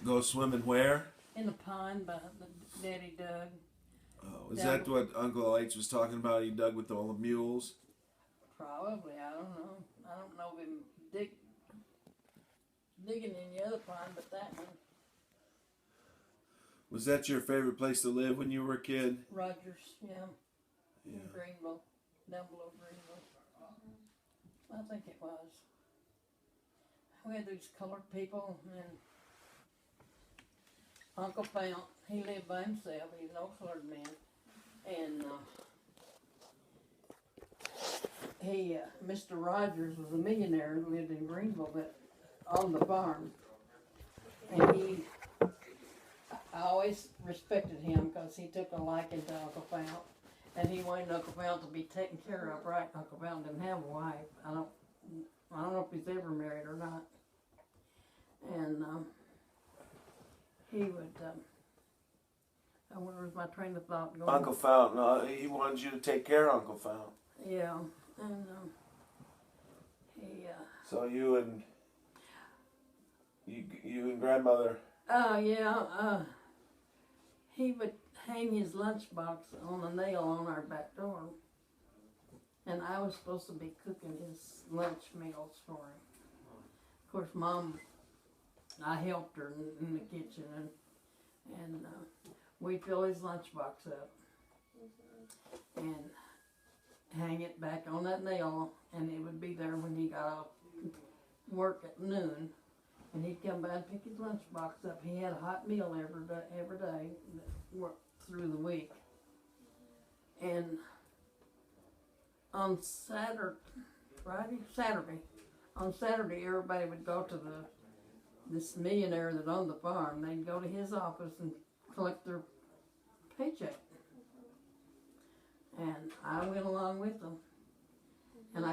Go swimming where? In the pond by the Daddy dug. Oh, is that what Uncle H was talking about? He dug with all the mules? Probably, I don't know. I don't know if him digging in the other pond, but that one. Was that your favorite place to live when you were a kid? Rogers, yeah. Yeah. In Greenville, down below Greenville. I think it was. We had these colored people, and Uncle Fount, he lived by himself. He's an old colored man. And Mr. Rogers was a millionaire who lived in Greenville, but on the farm. And I always respected him because he took a liking to Uncle Fount. And he wanted Uncle Fount to be taken care of right. Uncle Fount didn't have a wife. I don't know if he's ever married or not. And he would. Where was my train of thought going? Uncle Fount. No, he wanted you to take care of Uncle Fount. Yeah, and he. So you and grandmother. Oh yeah. He would hang his lunchbox on a nail on our back door, and I was supposed to be cooking his lunch meals for him. Of course, Mom, I helped her in the kitchen, and we'd fill his lunchbox up and hang it back on that nail, and it would be there when he got off work at noon. And he'd come by and pick his lunchbox up. He had a hot meal every day through the week. And on Saturday, everybody would go to this millionaire that owned the farm. They'd go to his office and collect their paycheck. And I went along with them. And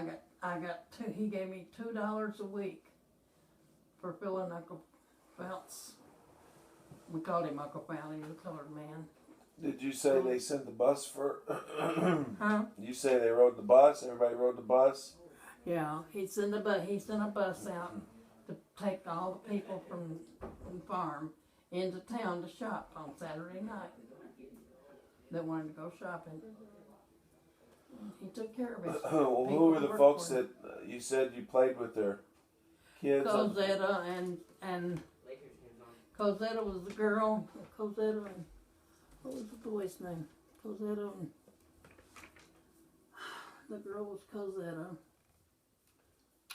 he gave me $2 a week for filling Uncle Fount's. We called him Uncle Fount. He was a colored man. Did you say they sent the bus for? Huh? You say they rode the bus? Everybody rode the bus? Yeah, he sent a bus out to take all the people from the farm into town to shop on Saturday night that wanted to go shopping. He took care of his Well, who were the folks that you said you played with their kids? Cosetta and Cosetta was the girl. Cosetta and what was the boy's name? Cosetta and the girl was Cosetta.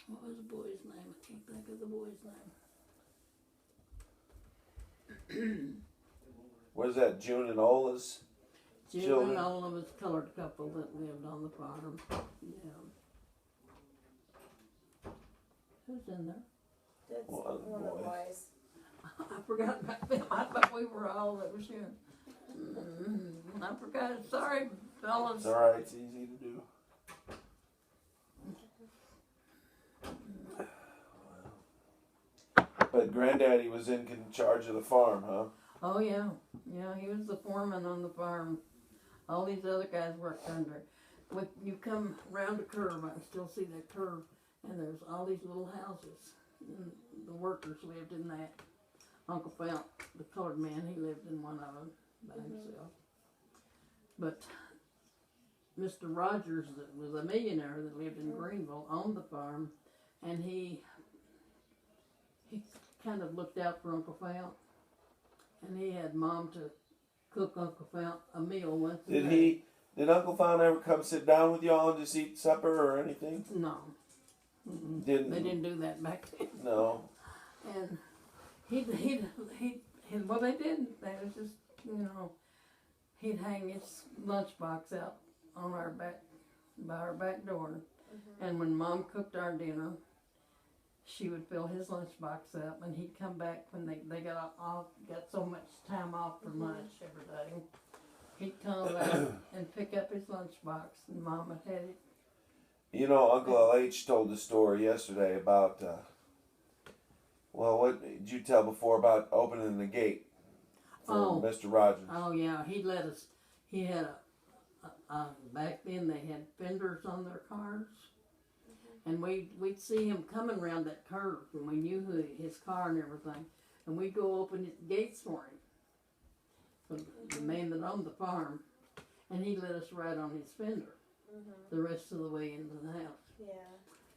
What was the boy's name? I can't think of the boy's name. Was that June and Ola's? June and Ola was a colored couple that lived on the farm. Yeah. Who's in there? That's one of the boys. I forgot about them. I thought we were all that was here. I forgot. Sorry, fellas. It's alright, it's easy to do. But Granddaddy was in charge of the farm, huh? Oh yeah, yeah. He was the foreman on the farm. All these other guys worked under. When you come around a curve, I can still see that curve, and there's all these little houses. And the workers lived in that. Uncle Fount, the colored man, he lived in one of them by himself. But Mr. Rogers, that was a millionaire that lived in Greenville, owned the farm, and he kind of looked out for Uncle Fount, and he had Mom to cook Uncle Fount a meal once a day. Did Uncle Fount ever come sit down with y'all and just eat supper or anything? No. They didn't do that back then. No. And well, they didn't. They was just, he'd hang his lunchbox out on by our back door. And when Mom cooked our dinner, she would fill his lunchbox up, and he'd come back when they got so much time off for lunch every day. He'd come back and pick up his lunchbox, and Mama had it. Uncle H told the story yesterday about, what did you tell before about opening the gate for Mr. Rogers? Oh, yeah, he'd let us. He had back then they had fenders on their cars. And we'd see him coming around that curve, and we knew his car and everything. and we'd go open his gates for him. The man that owned the farm, and he let us ride on his fender the rest of the way into the house. Yeah.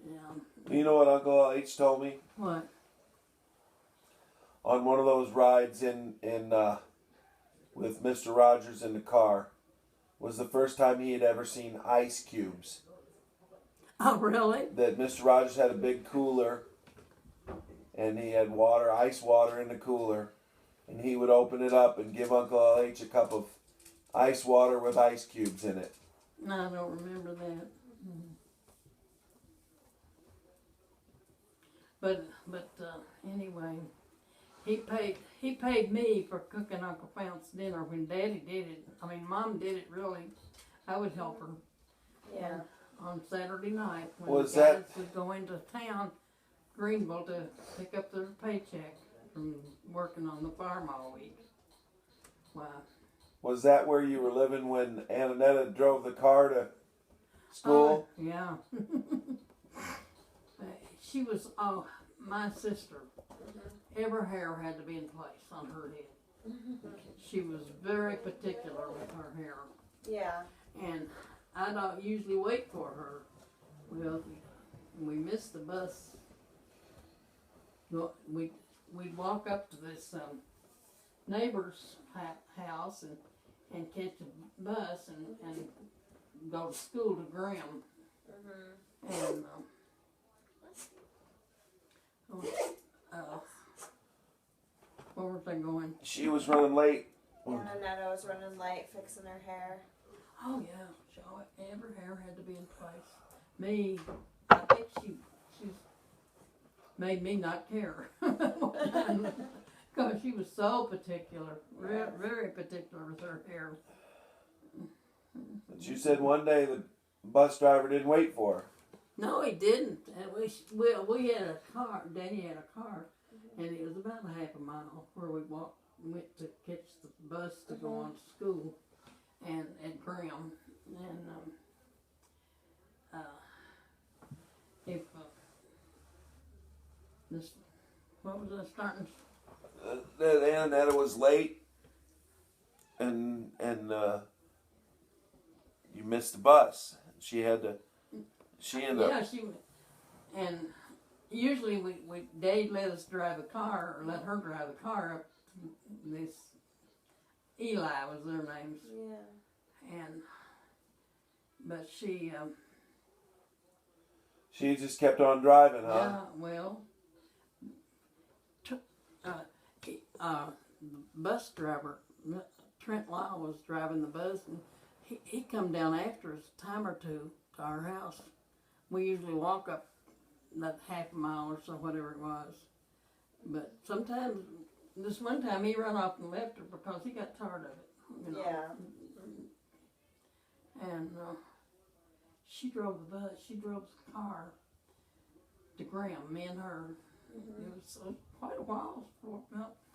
Yeah. You know what Uncle H told me? What? On one of those rides in with Mr. Rogers in the car was the first time he had ever seen ice cubes. Oh, really? That Mr. Rogers had a big cooler and he had water, ice water in the cooler, and he would open it up and give Uncle H a cup of ice water with ice cubes in it. I don't remember that. But anyway, he paid me for cooking Uncle Fount's dinner when Daddy did it. I mean, Mom did it really. I would help her. Yeah. On Saturday night when Was the guys that- would go into town, Greenville, to pick up their paycheck from working on the farm all week. Wow. Was that where you were living when Annetta drove the car to school? Oh, yeah. She was, my sister. Every hair had to be in place on her head. She was very particular with her hair. Yeah. And I don't usually wait for her. Well, we missed the bus. Well, we'd walk up to this neighbor's house and catch a bus and go to school to Graham. And where was I going? She was running late. Annetta was running late fixing her hair. Oh yeah, every hair had to be in place. Me, I think she made me not care because she was so particular, very particular with her hair. But you said one day the bus driver didn't wait for her. No, he didn't. And we had a car. Danny had a car, and it was about a half a mile where we went to catch the bus to go on to school, and at Graham, and if this, what was I starting? That Annetta was late, and you missed the bus. She ended up. Yeah, and usually we Dad let us drive a car, or let her drive a car up to this, Eli was their names. Yeah. But she, She just kept on driving, huh? yeah, well, bus driver, Trent Lyle was driving the bus, and he come down after us a time or two to our house. We usually walk up that half a mile or so, whatever it was. But sometimes, this one time he run off and left her because he got tired of it. You know? Yeah. And she drove the bus. She drove the car to Graham. Me and her. It was quite a while. Well,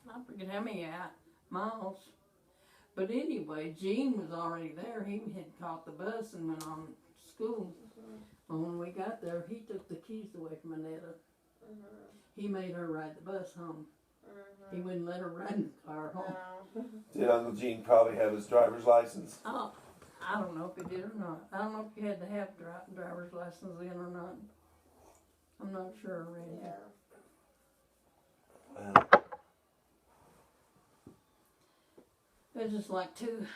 I forget how many miles. But anyway, Gene was already there. He had caught the bus and went on to school. And when we got there, he took the keys away from Annetta. He made her ride the bus home. He wouldn't let her ride in the car home. No. Did Uncle Gene probably have his driver's license? Oh, I don't know if he did or not. I don't know if you had to have driver's license then or not. I'm not sure, Randy. Yeah. Well, They're just like two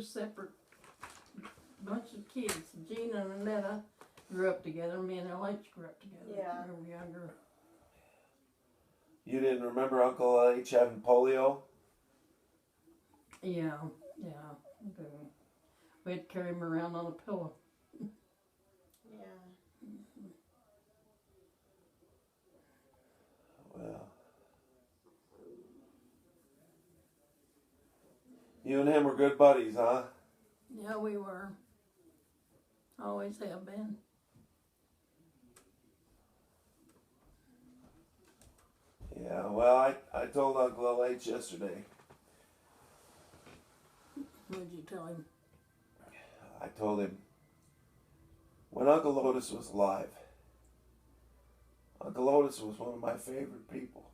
separate bunch of kids. Gene and Annetta grew up together. Me and LH grew up together. Yeah. They were younger. you didn't remember Uncle H having polio? Yeah, I do. We'd carry him around on a pillow. Yeah. Well, you and him were good buddies, huh? Yeah, we were. Always have been. Yeah, well, I told Uncle H yesterday. What'd you tell him? I told him, when Uncle Otis was alive, Uncle Otis was one of my favorite people.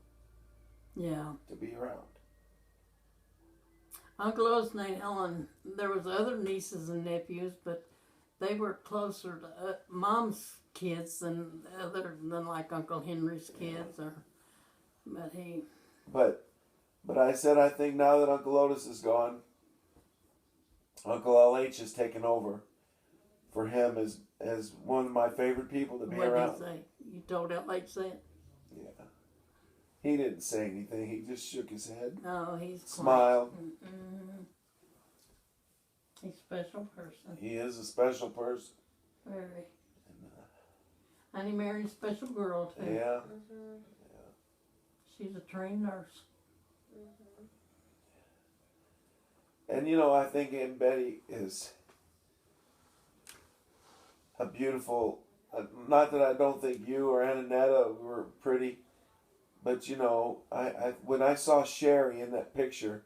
Yeah. to be around. Uncle Otis and Aunt Helen, there was other nieces and nephews, but they were closer to Mom's kids than like Uncle Henry's kids, but he. But I said I think now that Uncle Otis is gone, Uncle LH has taken over for him as one of my favorite people to be What did around. he say? You told LH that? Yeah. He didn't say anything. He just shook his head, No, he's smiled. Mm-mm. He's a special person. He is a special person. Very. And he married a special girl too. Yeah. Mhm. She's a trained nurse. Mhm. And I think Aunt Betty is a beautiful. Not that I don't think you or Aunt Annetta were pretty, but I when I saw Sherry in that picture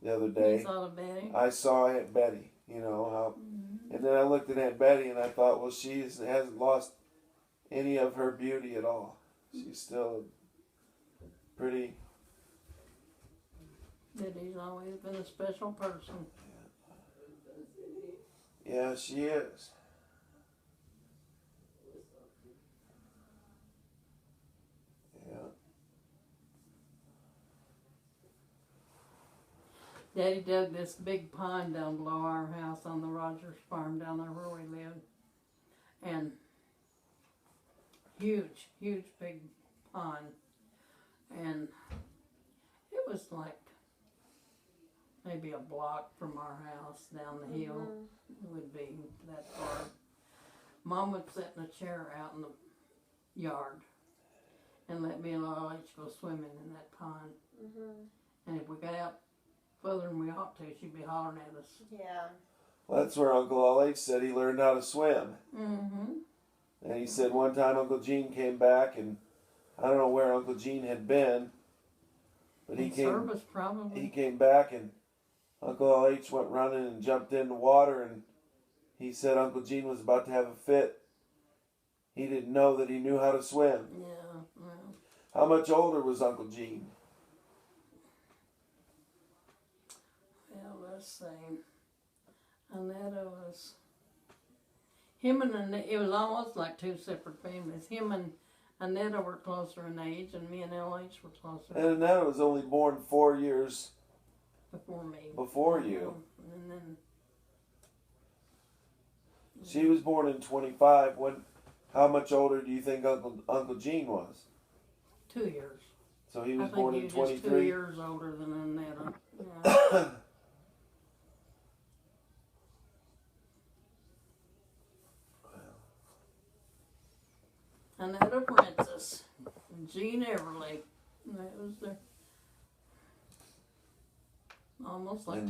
the other You day, saw the Betty? I saw Aunt Betty. How, and then I looked at Aunt Betty and I thought, well, she hasn't lost any of her beauty at all. She's still pretty. Betty's always been a special person. Yeah, she is. Yeah. Daddy dug this big pond down below our house on the Rogers farm down there where we lived. And huge, huge big pond. And it was like maybe a block from our house down the hill. It would be that far. Mom would sit in a chair out in the yard and let me and LH go swimming in that pond. Mhm. And if we got out further than we ought to, she'd be hollering at us. Yeah. Well, that's where Uncle LH said he learned how to swim. Mm-hmm. And he said one time Uncle Gene came back, and I don't know where Uncle Gene had been, but he Service probably. came back, and Uncle LH went running and jumped in the water, and he said Uncle Gene was about to have a fit. He didn't know that he knew how to swim. Yeah, well, How much older was Uncle Gene? let's see. Annetta was. Him and Annette, it was almost like two separate families. Him and Annetta were closer in age, and me and LH were closer And Annetta was only born 4 years before me. before you. And then. She was born in 25. How much older do you think Uncle Gene was? 2 years. So he I was think born he in was just 2 23. years older than Annetta. Yeah. Annetta Princess, Jean Everly. That was their almost like And two